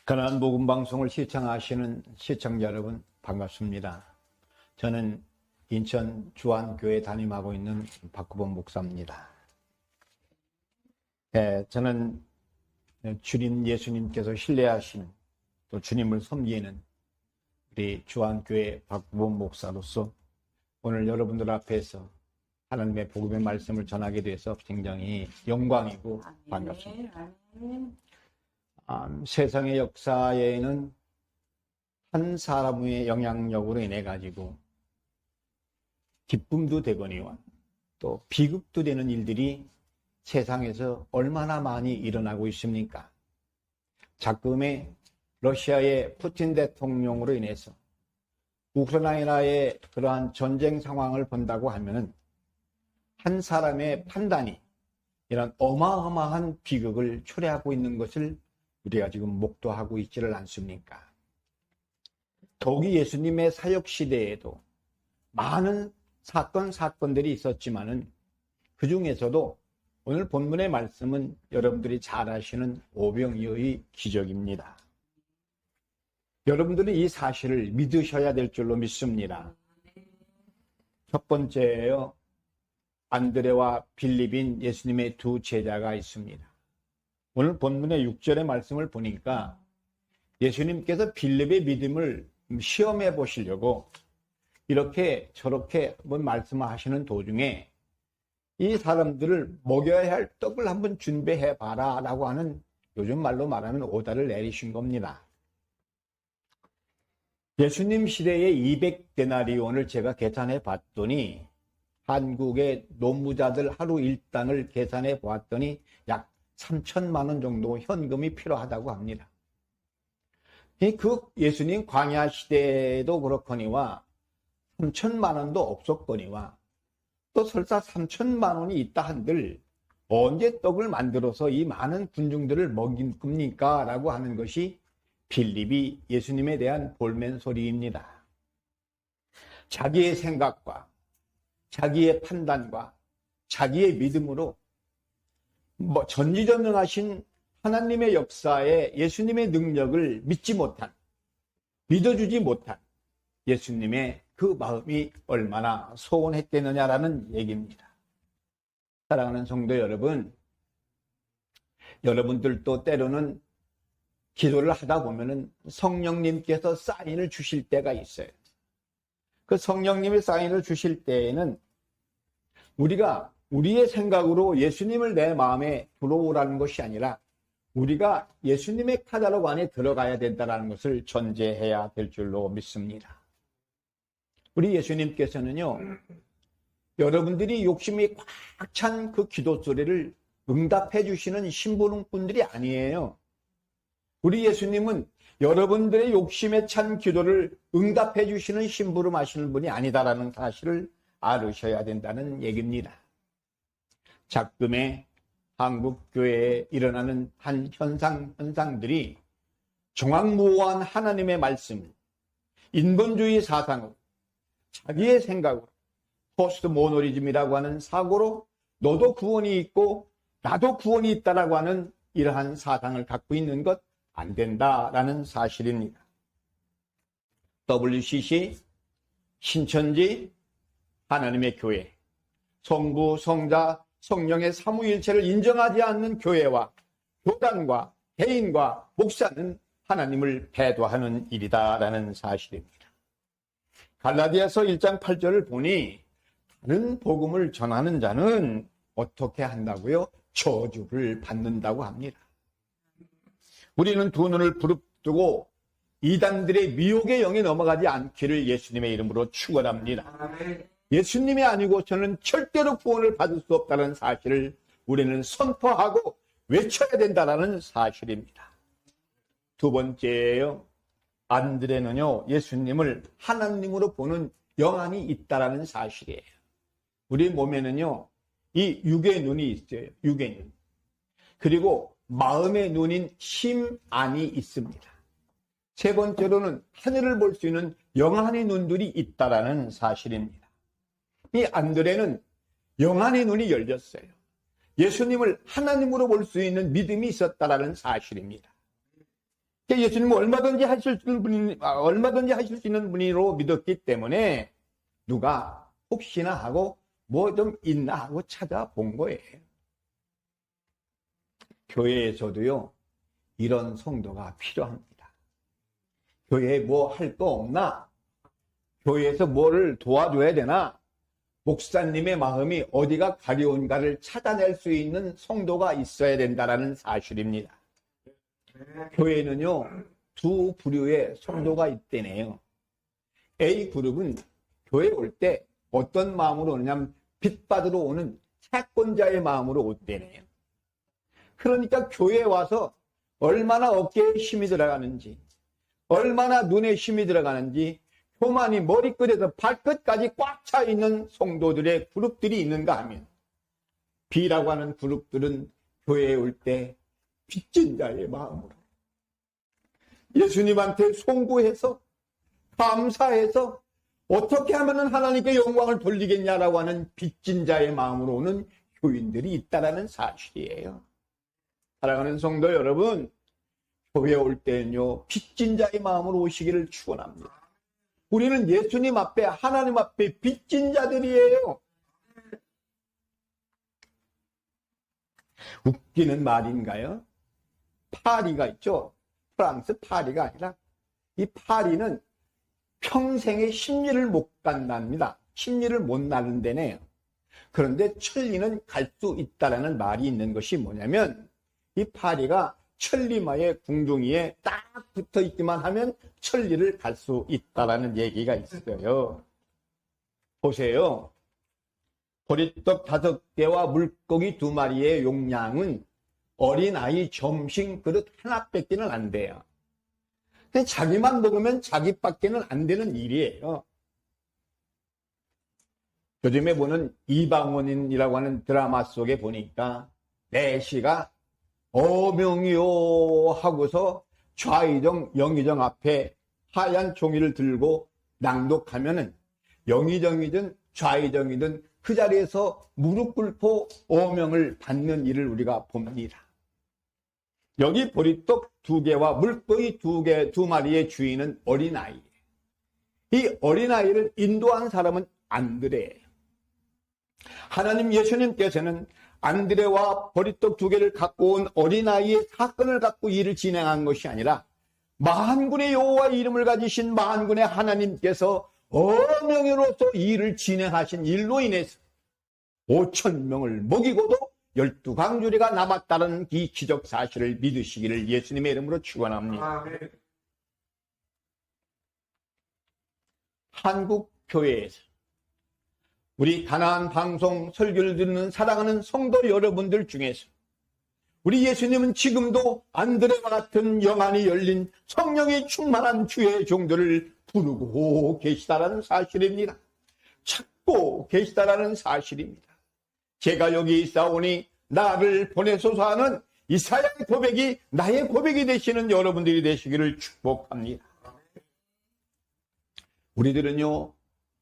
가나안 복음 방송을 시청하시는 시청자 여러분 반갑습니다. 저는 인천 주안교회 담임하고 있는 박구범 목사입니다. 저는 주님 예수님께서 신뢰하시는 또 주님을 섬기는 우리 주안교회 박구범 목사로서 오늘 여러분들 앞에서 하나님의 복음의 말씀을 전하게 돼서 굉장히 영광이고 반갑습니다. 세상의 역사에는 한 사람의 영향력으로 인해 가지고 기쁨도 되거니와 또 비극도 되는 일들이 세상에서 얼마나 많이 일어나고 있습니까? 자금의 러시아의 푸틴 대통령으로 인해서 우크라이나의 그러한 전쟁 상황을 본다고 하면은 한 사람의 판단이 이런 어마어마한 비극을 초래하고 있는 것을 우리가 지금 목도하고 있지를 않습니까? 더욱이 예수님의 사역 시대에도 많은 사건들이 있었지만은 그 중에서도 오늘 본문의 말씀은 여러분들이 잘 아시는 오병이어의 기적입니다. 여러분들은 이 사실을 믿으셔야 될 줄로 믿습니다. 첫 번째예요. 안드레와 빌립인 예수님의 두 제자가 있습니다. 오늘 본문의 6절의 말씀을 보니까 예수님께서 빌립의 믿음을 시험해 보시려고 이렇게 저렇게 한번 말씀하시는 도중에 이 사람들을 먹여야 할 떡을 한번 준비해 봐라 라고 하는 요즘 말로 말하면 오다를 내리신 겁니다. 예수님 시대의 200데나리온을 제가 계산해 봤더니 한국의 노무자들 하루 일당을 계산해 보았더니 약 3천만 원 정도 현금이 필요하다고 합니다. 그 예수님 광야 시대에도 그렇거니와 3천만 원도 없었거니와 또 설사 3천만 원이 있다 한들 언제 떡을 만들어서 이 많은 군중들을 먹인 겁니까? 라고 하는 것이 빌립이 예수님에 대한 볼멘소리입니다. 자기의 생각과 자기의 판단과 자기의 믿음으로 전지전능하신 하나님의 역사에 예수님의 능력을 믿지 못한, 믿어주지 못한 예수님의 그 마음이 얼마나 소원했겠느냐라는 얘기입니다. 사랑하는 성도 여러분, 여러분들도 때로는 기도를 하다 보면은 성령님께서 사인을 주실 때가 있어요. 그 성령님이 사인을 주실 때에는 우리가 우리의 생각으로 예수님을 내 마음에 들어오라는 것이 아니라 우리가 예수님의 카탈로그 안에 들어가야 된다는 것을 전제해야 될 줄로 믿습니다. 우리 예수님께서는요, 여러분들이 욕심이 꽉 찬 그 기도 소리를 응답해 주시는 심부름꾼들이 아니에요. 우리 예수님은 여러분들의 욕심에 찬 기도를 응답해 주시는 심부름하시는 분이 아니다라는 사실을 알으셔야 된다는 얘기입니다. 작금의 한국교회에 일어나는 한 현상들이 정확무오한 하나님의 말씀을 인본주의 사상으로 자기의 생각으로 포스트 모노리즘이라고 하는 사고로 너도 구원이 있고 나도 구원이 있다라고 하는 이러한 사상을 갖고 있는 것 안 된다라는 사실입니다. WCC, 신천지, 하나님의 교회, 성부, 성자, 성령의 삼위일체를 인정하지 않는 교회와 교단과 개인과 목사는 하나님을 배도하는 일이다라는 사실입니다. 갈라디아서 1장 8절을 보니 다른 복음을 전하는 자는 어떻게 한다고요? 저주를 받는다고 합니다. 우리는 두 눈을 부릅뜨고 이단들의 미혹의 영에 넘어가지 않기를 예수님의 이름으로 축원합니다. 예수님이 아니고서는 절대로 구원을 받을 수 없다는 사실을 우리는 선포하고 외쳐야 된다는 사실입니다. 두 번째예요. 안드레는요, 예수님을 하나님으로 보는 영안이 있다라는 사실이에요. 우리 몸에는요, 이 육의 눈이 있어요. 육의 눈. 그리고 마음의 눈인 심안이 있습니다. 세 번째로는 하늘을 볼 수 있는 영안의 눈들이 있다라는 사실입니다. 이 안드레는 영안의 눈이 열렸어요. 예수님을 하나님으로 볼 수 있는 믿음이 있었다라는 사실입니다. 예수님은 얼마든지 하실 수 있는 분으로 믿었기 때문에 누가 혹시나 하고 뭐 좀 있나 하고 찾아본 거예요. 교회에서도요, 이런 성도가 필요합니다. 교회에 뭐 할 거 없나? 교회에서 뭐를 도와줘야 되나? 목사님의 마음이 어디가 가려운가를 찾아낼 수 있는 성도가 있어야 된다는 사실입니다. 교회는요, 두 부류의 성도가 있대네요. A그룹은 교회에 올 때 어떤 마음으로 오느냐면 빚받으러 오는 채권자의 마음으로 온대네요. 그러니까 교회에 와서 얼마나 어깨에 힘이 들어가는지, 얼마나 눈에 힘이 들어가는지, 교만이 머리끝에서 발끝까지 꽉 차 있는 성도들의 그룹들이 있는가 하면, B라고 하는 그룹들은 교회에 올 때 빚진 자의 마음으로 예수님한테 송구해서 감사해서 어떻게 하면 하나님께 영광을 돌리겠냐라고 하는 빚진 자의 마음으로 오는 교인들이 있다는 사실이에요. 사랑하는 성도 여러분, 교회에 올 때는요, 빚진 자의 마음으로 오시기를 축원합니다. 우리는 예수님 앞에, 하나님 앞에 빚진 자들이에요. 웃기는 말인가요? 파리가 있죠. 프랑스 파리가 아니라 이 파리는 평생의 심리를 못 간답니다. 심리를 못 나는 데네요. 그런데 천리는 갈 수 있다라는 말이 있는 것이 뭐냐면, 이 파리가 천리마의 궁둥이에 딱 붙어 있기만 하면 천리를 갈 수 있다라는 얘기가 있어요. 보세요. 보리떡 5개와 물고기 2마리의 용량은 어린아이 점심 그릇 하나밖에는 안 돼요. 근데 자기만 먹으면 자기밖에는 안 되는 일이에요. 요즘에 보는 이방원인이라고 하는 드라마 속에 보니까 내시가 어명이요 하고서 좌의정, 영의정 앞에 하얀 종이를 들고 낭독하면은 영의정이든 좌의정이든 그 자리에서 무릎 꿇고 어명을 받는 일을 우리가 봅니다. 여기 보리떡 2개와 물고기 2마리의 주인은 어린아이예요. 이 어린아이를 인도한 사람은 안드레예요. 하나님 예수님께서는 안드레와 보리떡 2개를 갖고 온 어린아이의 사건을 갖고 일을 진행한 것이 아니라 만군의 여호와 이름을 가지신 만군의 하나님께서 어명으로서 일을 진행하신 일로 인해서 5,000명을 먹이고도 12강주리가 남았다는 이 기적 사실을 믿으시기를 예수님의 이름으로 축원합니다. 한국 교회에서 우리 가나안 방송 설교를 듣는 사랑하는 성도 여러분들 중에서 우리 예수님은 지금도 안드레와 같은 영안이 열린 성령이 충만한 주의 종들을 부르고 계시다라는 사실입니다. 찾고 계시다라는 사실입니다. 제가 여기 있사오니 나를 보내소서 하는 이사야의 고백이 나의 고백이 되시는 여러분들이 되시기를 축복합니다. 우리들은요,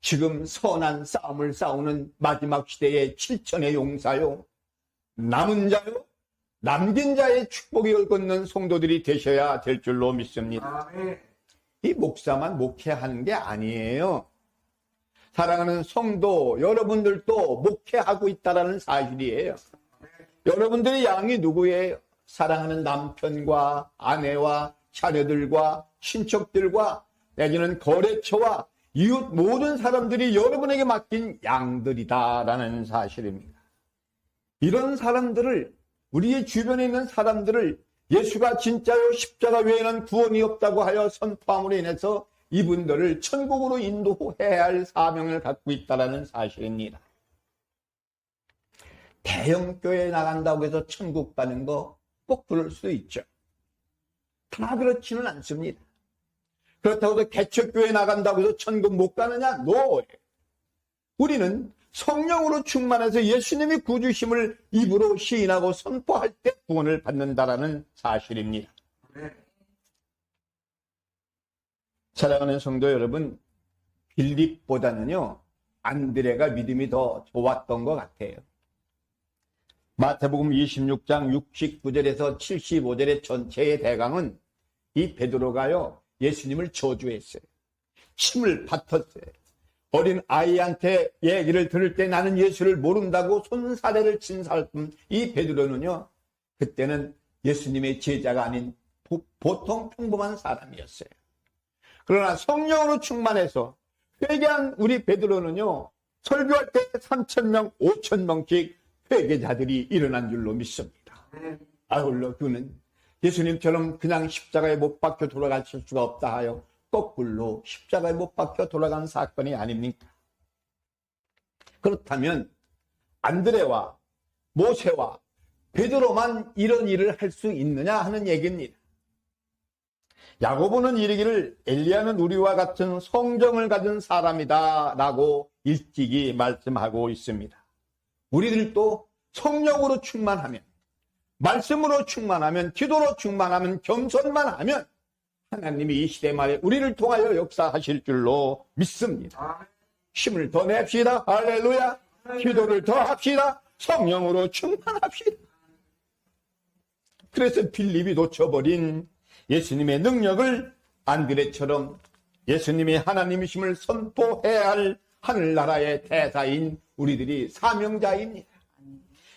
지금 선한 싸움을 싸우는 마지막 시대의 7천의 용사요, 남은 자요, 남긴 자의 축복을 걷는 성도들이 되셔야 될 줄로 믿습니다. 이 목사만 목회하는 게 아니에요. 사랑하는 성도 여러분들도 목회하고 있다는 사실이에요. 여러분들의 양이 누구예요? 사랑하는 남편과 아내와 자녀들과 친척들과 내지는 거래처와 이웃 모든 사람들이 여러분에게 맡긴 양들이다라는 사실입니다. 이런 사람들을, 우리의 주변에 있는 사람들을 예수가 진짜요 십자가 외에는 구원이 없다고 하여 선포함으로 인해서 이분들을 천국으로 인도해야 할 사명을 갖고 있다는 사실입니다. 대형교회에 나간다고 해서 천국 가는 거 꼭 그럴 수 있죠. 다 그렇지는 않습니다. 그렇다고 해서 개척교회에 나간다고 해서 천국 못 가느냐? 노! 우리는 성령으로 충만해서 예수님의 구주심을 입으로 시인하고 선포할 때 구원을 받는다라는 사실입니다. 사랑하는 성도 여러분, 빌립보다는요, 안드레가 믿음이 더 좋았던 것 같아요. 마태복음 26장 69절에서 75절의 전체의 대강은 이 베드로가요, 예수님을 저주했어요. 침을 뱉었어요. 어린 아이한테 얘기를 들을 때 나는 예수를 모른다고 손사래를 친 사람, 이 베드로는요, 그때는 예수님의 제자가 아닌 보통 평범한 사람이었어요. 그러나 성령으로 충만해서 회개한 우리 베드로는요, 설교할 때 3,000명, 5,000명씩 회개자들이 일어난 줄로 믿습니다. 아울러 그는 예수님처럼 그냥 십자가에 못 박혀 돌아가실 수가 없다 하여 거꾸로 십자가에 못 박혀 돌아간 사건이 아닙니까? 그렇다면 안드레와 모세와 베드로만 이런 일을 할 수 있느냐 하는 얘기입니다. 야고보는 이르기를 엘리야는 우리와 같은 성정을 가진 사람이다 라고 일찍이 말씀하고 있습니다. 우리들도 성령으로 충만하면, 말씀으로 충만하면, 기도로 충만하면, 겸손만 하면 하나님이 이 시대 말에 우리를 통하여 역사하실 줄로 믿습니다. 힘을 더 냅시다. 할렐루야. 기도를 더 합시다. 성령으로 충만합시다. 그래서 빌립이 놓쳐버린 예수님의 능력을 안드레처럼 예수님이 하나님이심을 선포해야 할 하늘나라의 대사인 우리들이 사명자입니다.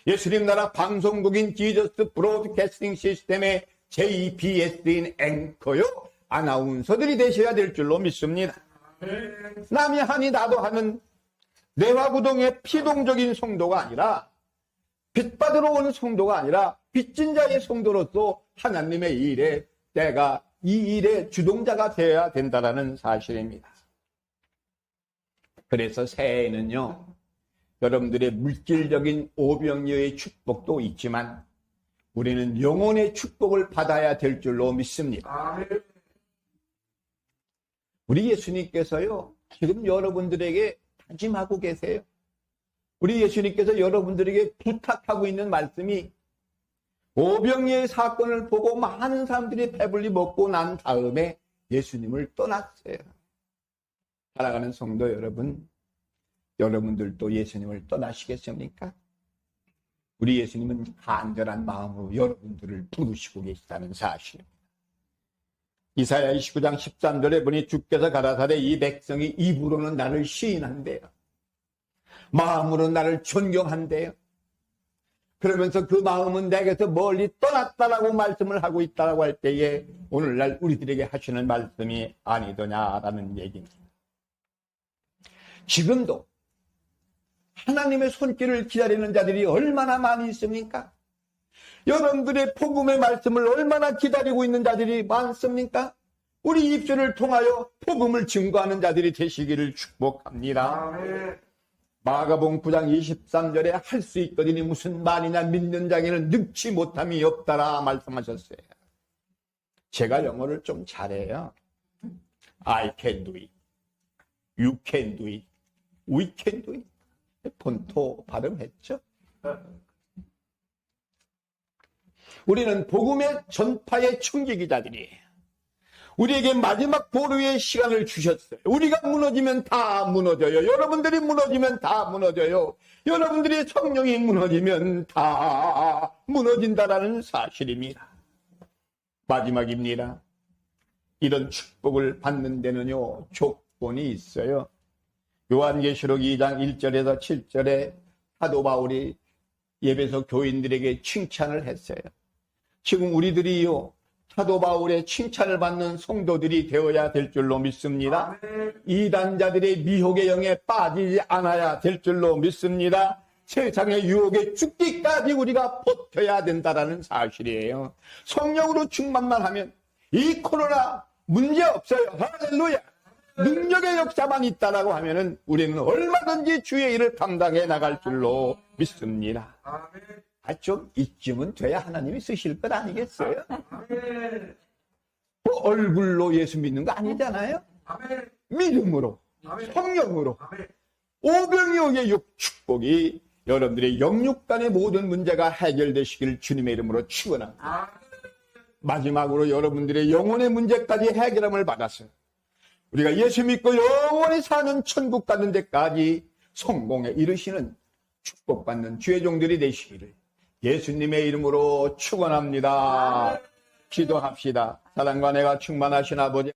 예수님 나라 방송국인 지저스 브로드캐스팅 시스템의 JBS인 앵커요, 아나운서들이 되셔야 될 줄로 믿습니다. 남이 하니 나도 하는 내화구동의 피동적인 성도가 아니라, 빛받으러 온 성도가 아니라 빚진 자의 성도로서 하나님의 일에 내가 이 일의 주동자가 되어야 된다는 사실입니다. 그래서 새해에는요, 여러분들의 물질적인 오병이어의 축복도 있지만 우리는 영혼의 축복을 받아야 될 줄로 믿습니다. 우리 예수님께서요, 지금 여러분들에게 다짐하고 계세요. 우리 예수님께서 여러분들에게 부탁하고 있는 말씀이, 오병이어의 사건을 보고 많은 사람들이 배불리 먹고 난 다음에 예수님을 떠났어요. 살아가는 성도 여러분, 여러분들도 예수님을 떠나시겠습니까? 우리 예수님은 간절한 마음으로 여러분들을 부르시고 계시다는 사실입니다. 이사야 29장 13절에 보니 주께서 가라사대 이 백성이 입으로는 나를 시인한대요. 마음으로 나를 존경한대요. 그러면서 그 마음은 내게서 멀리 떠났다라고 말씀을 하고 있다고 할 때에 오늘날 우리들에게 하시는 말씀이 아니더냐라는 얘기입니다. 지금도 하나님의 손길을 기다리는 자들이 얼마나 많이 있습니까? 여러분들의 복음의 말씀을 얼마나 기다리고 있는 자들이 많습니까? 우리 입술을 통하여 복음을 증거하는 자들이 되시기를 축복합니다. 마가복음 9장 23절에 할 수 있거든요. 무슨 말이냐 믿는 자에게는 능치 못함이 없다라 말씀하셨어요. 제가 영어를 좀 잘해요. I can do it. You can do it. We can do it. 본토 발음했죠. 우리는 복음의 전파의 충기기자들이에요. 우리에게 마지막 보루의 시간을 주셨어요. 우리가 무너지면 다 무너져요. 여러분들이 무너지면 다 무너져요. 여러분들이 성령이 무너지면 다 무너진다라는 사실입니다. 마지막입니다. 이런 축복을 받는 데는요, 조건이 있어요. 요한계시록 2장 1절에서 7절에 사도 바울이 예배소 교인들에게 칭찬을 했어요. 지금 우리들이요, 사도 바울의 칭찬을 받는 성도들이 되어야 될 줄로 믿습니다. 이단자들의 미혹의 영에 빠지지 않아야 될 줄로 믿습니다. 세상의 유혹에 죽기까지 우리가 버텨야 된다는 사실이에요. 성령으로 충만만 하면 이 코로나 문제 없어요. 할렐루야. 능력의 역사만 있다라고 하면은 우리는 얼마든지 주의 일을 감당해 나갈 줄로 믿습니다. 좀 이쯤은 돼야 하나님이 쓰실 것 아니겠어요? 그 얼굴로 예수 믿는 거 아니잖아요? 믿음으로, 성령으로, 오병이어의 축복이 여러분들의 영육간의 모든 문제가 해결되시길 주님의 이름으로 축원합니다. 마지막으로 여러분들의 영혼의 문제까지 해결함을 받아서 우리가 예수 믿고 영원히 사는 천국 가는 데까지 성공에 이르시는 축복받는 주의 종들이 되시기를 예수님의 이름으로 축원합니다. 기도합시다. 사랑과 내가 충만하신 아버지.